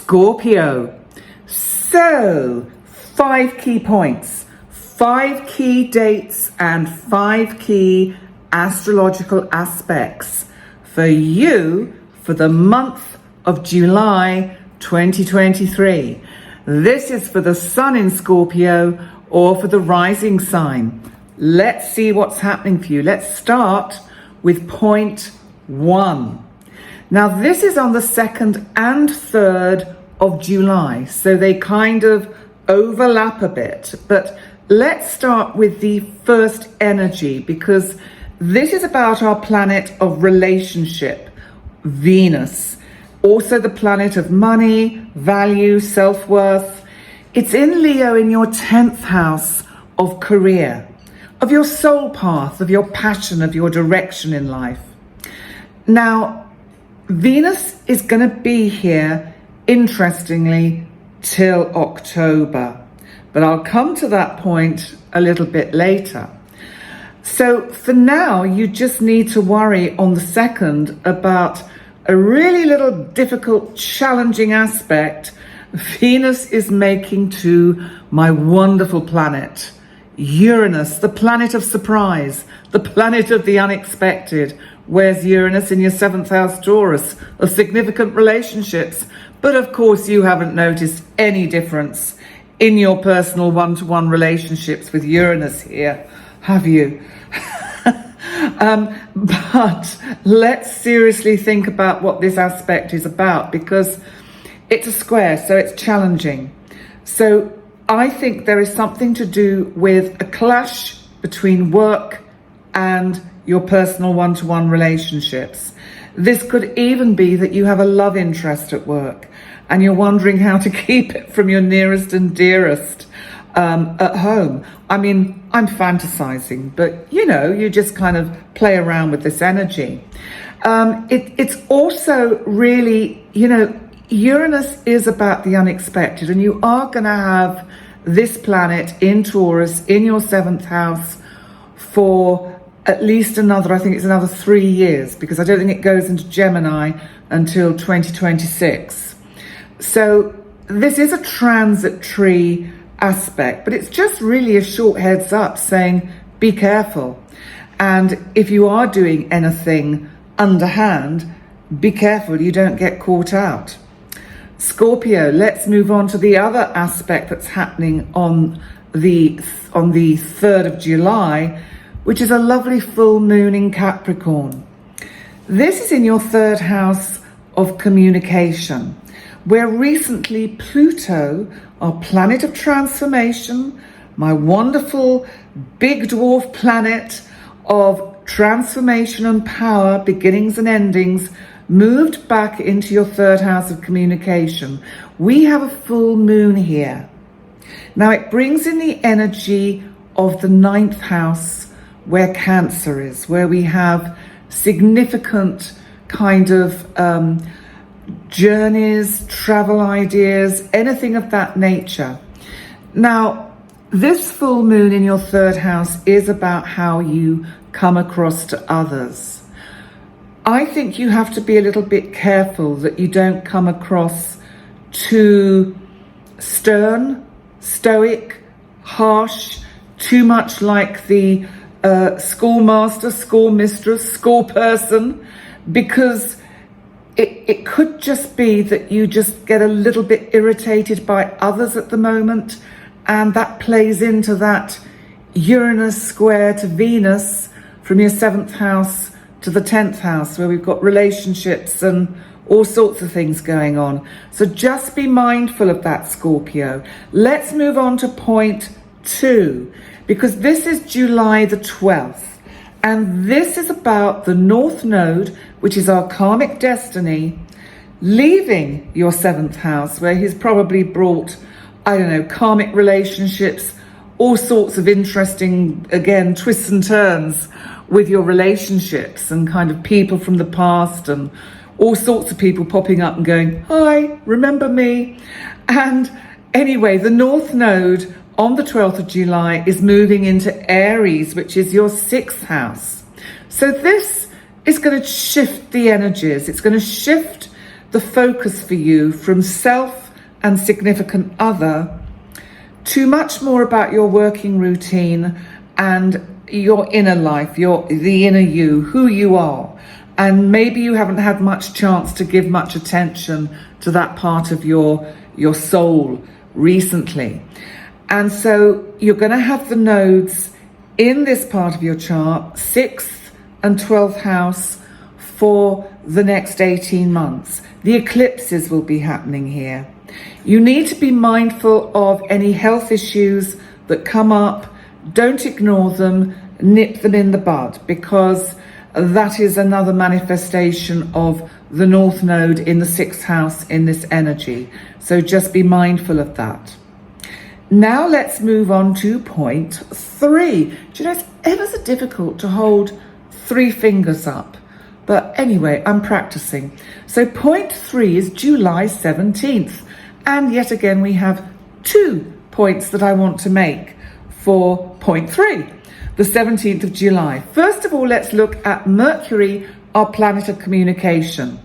Scorpio. So, 5 key points, 5 key dates and 5 key astrological aspects for you for the month of July 2023. This is for the sun in Scorpio or for the rising sign. Let's see what's happening for you. Let's start with point 1. Now, this is on the 2nd and 3rd of July, so they kind of overlap a bit. But let's start with the first energy, because this is about our planet of relationship, Venus. Also the planet of money, value, self-worth. It's in Leo in your 10th house of career, of your soul path, of your passion, of your direction in life. Now, Venus is going to be here, interestingly, till October. But I'll come to that point a little bit later. So for now, you just need to worry on the 2nd about a really little difficult, challenging aspect Venus is making to my wonderful planet, Uranus, the planet of surprise, the planet of the unexpected. Where's Uranus? In your 7th house, Taurus, of significant relationships. But of course, you haven't noticed any difference in your personal one-to-one relationships with Uranus here, have you? But let's seriously think about what this aspect is about, because it's a square, so it's challenging. So I think there is something to do with a clash between work and your personal one-to-one relationships. This could even be that you have a love interest at work and you're wondering how to keep it from your nearest and dearest at home. I mean, I'm fantasizing, but you just kind of play around with this energy. It's also really, Uranus is about the unexpected, and you are going to have this planet in Taurus in your 7th house for at least another 3 years, because I don't think it goes into Gemini until 2026. So this is a transitory aspect, but it's just really a short heads up saying, be careful. And if you are doing anything underhand, be careful you don't get caught out. Scorpio, let's move on to the other aspect that's happening on the 3rd of July, which is a lovely full moon in Capricorn. This is in your 3rd house of communication, where recently Pluto, our planet of transformation, my wonderful big dwarf planet of transformation and power, beginnings and endings, moved back into your 3rd house of communication. We have a full moon here. Now it brings in the energy of the 9th house, where Cancer is, where we have significant kind of journeys, travel ideas, anything of that nature. Now, this full moon in your 3rd house is about how you come across to others. I think you have to be a little bit careful that you don't come across too stern, stoic, harsh, too much like the schoolmaster, schoolmistress, school person, because it could just be that you just get a little bit irritated by others at the moment, and that plays into that Uranus square to Venus from your 7th house to the 10th house, where we've got relationships and all sorts of things going on. So just be mindful of that, Scorpio. Let's move on to point 2, because this is July the 12th, and this is about the North Node, which is our karmic destiny, leaving your 7th house, where he's probably brought, karmic relationships, all sorts of interesting, again, twists and turns with your relationships, and kind of people from the past, and all sorts of people popping up and going, hi, remember me? And anyway, the North Node on the 12th of July is moving into Aries, which is your 6th house. So this is going to shift the energies. It's going to shift the focus for you from self and significant other to much more about your working routine and your inner life, the inner you, who you are. And maybe you haven't had much chance to give much attention to that part of your soul recently. And so you're going to have the nodes in this part of your chart, 6th and 12th house, for the next 18 months. The eclipses will be happening here. You need to be mindful of any health issues that come up. Don't ignore them, nip them in the bud, because that is another manifestation of the North Node in the 6th house in this energy. So just be mindful of that. Now let's move on to point 3. Do you know, it's ever so difficult to hold 3 fingers up. But anyway, I'm practicing. So point 3 is July 17th. And yet again, we have 2 points that I want to make for point 3, the 17th of July. First of all, let's look at Mercury, our planet of communication.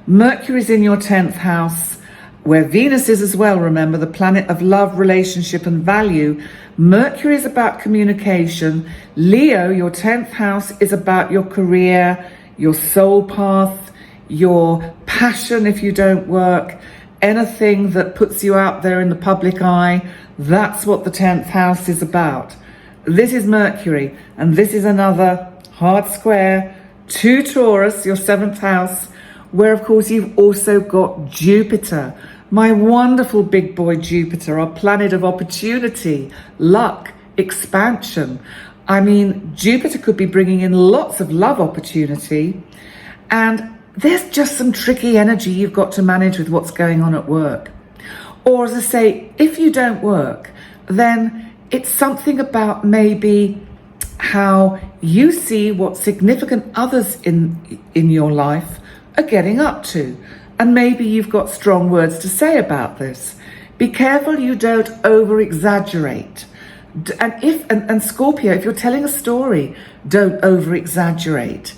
Mercury is in your 10th house, where Venus is as well, remember, the planet of love, relationship, and value. Mercury is about communication. Leo, your 10th house, is about your career, your soul path, your passion if you don't work, anything that puts you out there in the public eye. That's what the 10th house is about. This is Mercury, and this is another hard square to Taurus, your 7th house, where of course you've also got Jupiter, my wonderful big boy Jupiter, our planet of opportunity, luck, expansion. I mean, Jupiter could be bringing in lots of love opportunity, and there's just some tricky energy you've got to manage with what's going on at work. Or as I say, if you don't work, then it's something about maybe how you see what significant others in your life are getting up to. And maybe you've got strong words to say about this. Be careful you don't over-exaggerate. And Scorpio, if you're telling a story, don't over-exaggerate.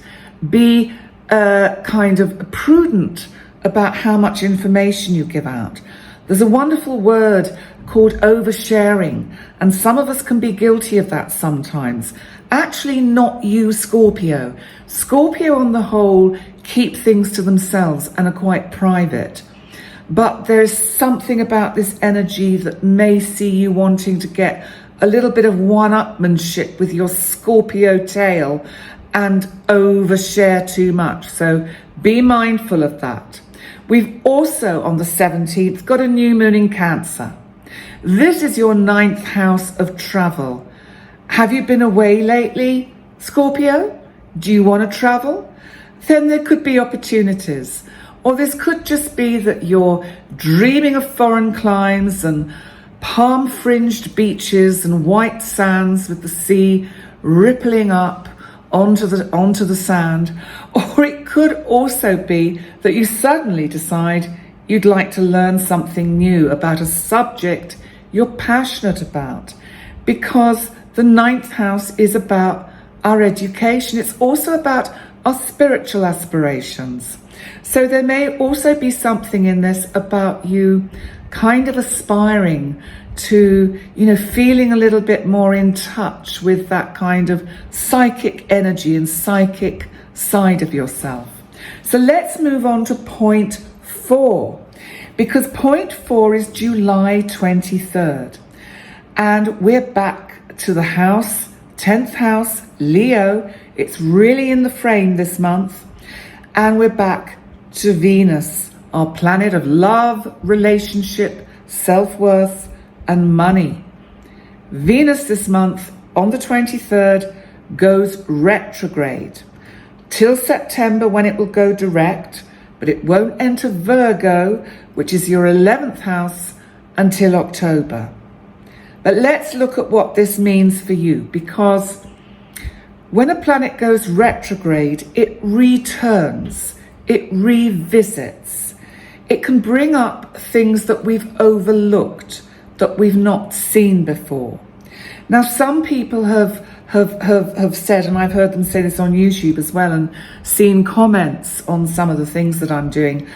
Be kind of prudent about how much information you give out. There's a wonderful word called oversharing, and some of us can be guilty of that sometimes. Actually, not you, Scorpio. Scorpio, on the whole, keep things to themselves and are quite private. But there's something about this energy that may see you wanting to get a little bit of one-upmanship with your Scorpio tail and overshare too much. So be mindful of that. We've also, on the 17th, got a new moon in Cancer. This is your 9th house of travel. Have you been away lately, Scorpio? Do you want to travel? Then there could be opportunities. Or this could just be that you're dreaming of foreign climes and palm-fringed beaches and white sands with the sea rippling up onto the sand. Or it could also be that you suddenly decide you'd like to learn something new about a subject you're passionate about, because the 9th house is about our education. It's also about our spiritual aspirations. So there may also be something in this about you kind of aspiring to, feeling a little bit more in touch with that kind of psychic energy and psychic side of yourself. So let's move on to point 4, because point 4 is July 23rd. And we're back to the house, 10th house, Leo. It's really in the frame this month. And we're back to Venus, our planet of love, relationship, self-worth, and money. Venus this month, on the 23rd, goes retrograde till September, when it will go direct, but it won't enter Virgo, which is your 11th house, until October. But let's look at what this means for you, because when a planet goes retrograde, it returns, it revisits. It can bring up things that we've overlooked, that we've not seen before. Now, some people have said, and I've heard them say this on YouTube as well, and seen comments on some of the things that I'm doing,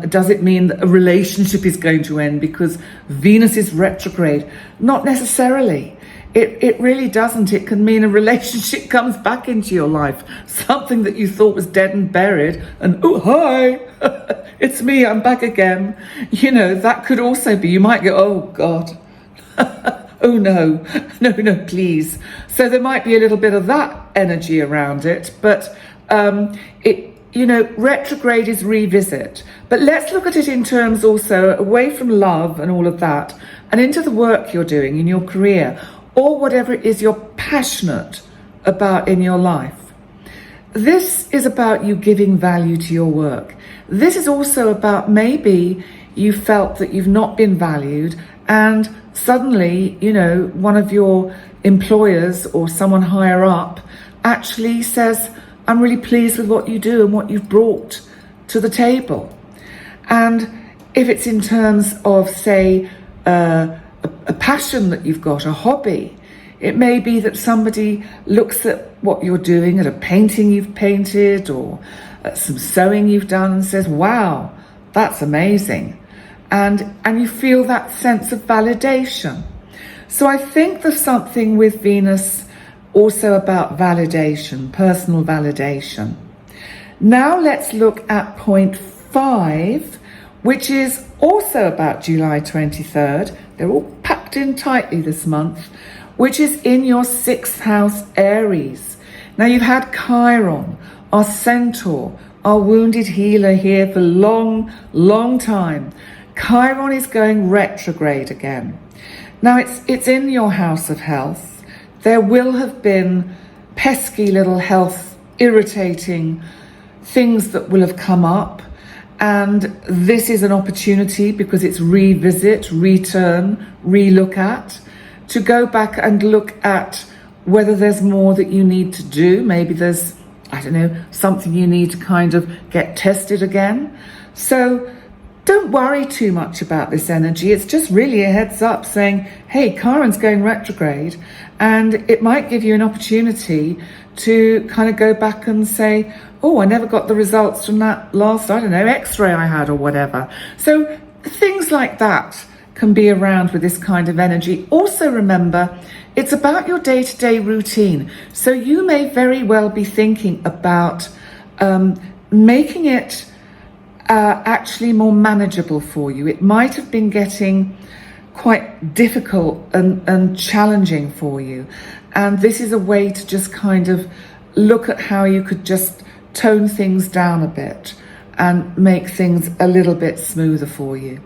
Does it mean that a relationship is going to end because Venus is retrograde? Not necessarily. It really doesn't. It can mean a relationship comes back into your life. Something that you thought was dead and buried, and oh, hi, it's me, I'm back again. You know, that could also be, you might go, oh God, oh no, no, please. So there might be a little bit of that energy around it, but retrograde is revisit. But let's look at it in terms also away from love and all of that, and into the work you're doing in your career, or whatever it is you're passionate about in your life. This is about you giving value to your work. This is also about maybe you felt that you've not been valued, and suddenly, one of your employers or someone higher up actually says, I'm really pleased with what you do and what you've brought to the table. And if it's in terms of, say, a passion that you've got, a hobby, it may be that somebody looks at what you're doing, at a painting you've painted or at some sewing you've done, and says, wow, that's amazing. And you feel that sense of validation. So I think there's something with Venus also about validation, personal validation. Now let's look at point 5, which is also about July 23rd. They're all packed in tightly this month, which is in your 6th house, Aries. Now you've had Chiron, our centaur, our wounded healer here for a long, long time. Chiron is going retrograde again. Now it's in your house of health. There will have been pesky little health, irritating things that will have come up. And this is an opportunity, because it's revisit, return, relook at, to go back and look at whether there's more that you need to do. Maybe there's, something you need to kind of get tested again. So don't worry too much about this energy. It's just really a heads up saying, hey, Chiron's going retrograde, and it might give you an opportunity to kind of go back and say, oh, I never got the results from that last, X-ray I had or whatever. So things like that can be around with this kind of energy. Also remember, it's about your day-to-day routine. So you may very well be thinking about making it actually more manageable for you. It might have been getting quite difficult and challenging for you. And this is a way to just kind of look at how you could just tone things down a bit and make things a little bit smoother for you.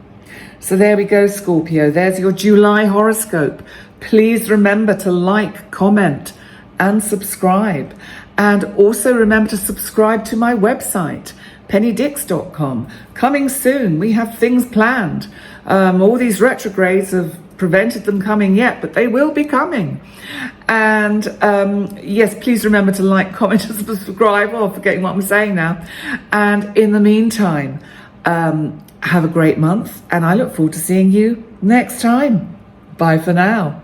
So there we go, Scorpio. There's your July horoscope. Please remember to like, comment, and subscribe. And also remember to subscribe to my website, pennydix.com. Coming soon. We have things planned. All these retrogrades have prevented them coming yet, but they will be coming. And yes, please remember to like, comment, and subscribe. Oh, I'm forgetting what I'm saying now. And in the meantime, have a great month, and I look forward to seeing you next time. Bye for now.